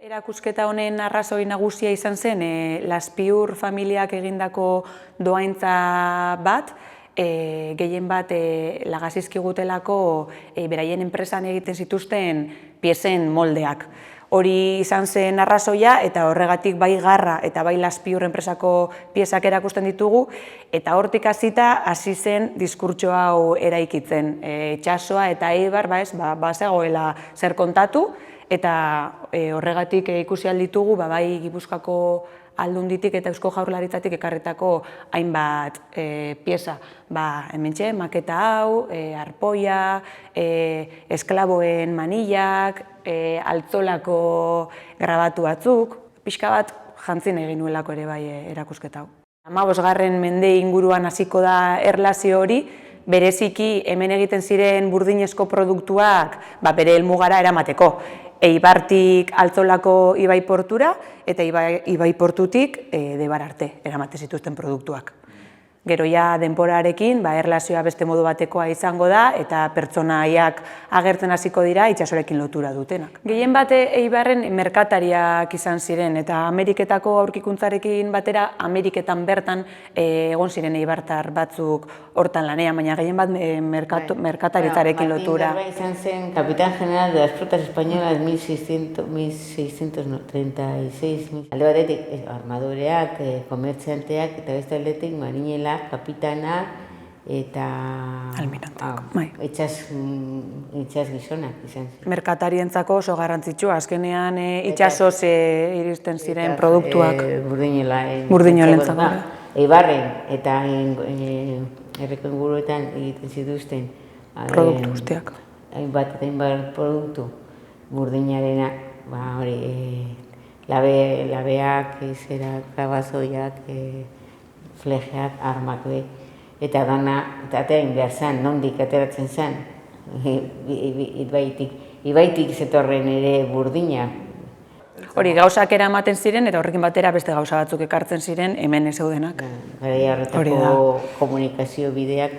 Erakusketa honen arrazoi nagusia izan zen Laspiur familiak egindako dohaintza bat, gehien bat lagazizkigutelako beraien enpresan egiten zituzten piezen moldeak. Hori izan zen arrazoia eta horregatik bai Garra eta bai Laspiur enpresako piezak erakusten ditugu eta hortik hasita hasi zen diskurtso hau eraikitzen. Itsasoa eta Eibar bazegoela zer kontatu eta horregatik ikusi alditugu bai Gipuzkoako Aldunditik eta Eusko Jaurlaritzatik ekarritako hainbat pieza. Hementxe, maketa hau, arpoia, esklaboen manillak, altzolako grabatu batzuk, pixka bat jantzin egin nuelako ere bai erakusketa hau. 15. mende inguruan hasiko da erlazio hori, bereziki hemen egiten ziren burdinezko produktuak bere helmugara eramateko. Eibartik Altzolako ibai portura eta ibai portutik Debar arte eramaten zituzten produktuak. Gero ja denborarekin erlazioa beste modu batekoa izango da eta pertsonaiak agertzen hasiko dira itsasorekin lotura dutenak. Gehien bat Eibarren merkatariak izan ziren eta Ameriketako aurkikuntzarekin batera Ameriketan bertan egon ziren eibartar batzuk hortan lanean, baina gehien bat merkataritzarekin lotura. Martín Garba izan zen Capitán General de las Flotas Españolas 1636. Alde batetik armadoreak, komertzianteak eta beste aldetik marinela, kapitana eta itsas gizonak izan zen. Merkatarientzako oso garrantzitsua, azkenean itsasoz iristen ziren produktuak. Burdinolentzako. Eibarren eta herriko inguruetan egiten zituzten produktu guztiak. Hainbat produktu burdinarena, labeak, kabazoiak, flejeak, armak be, eta dana, eta aterain behar zen, nondik ateratzen zen, ibaitik zetorren ere burdina. Hori gauzak eramaten ziren eta horrekin batera beste gauza batzuk ekartzen ziren hemen ez zeudenak. Garai hartako komunikazio bideak.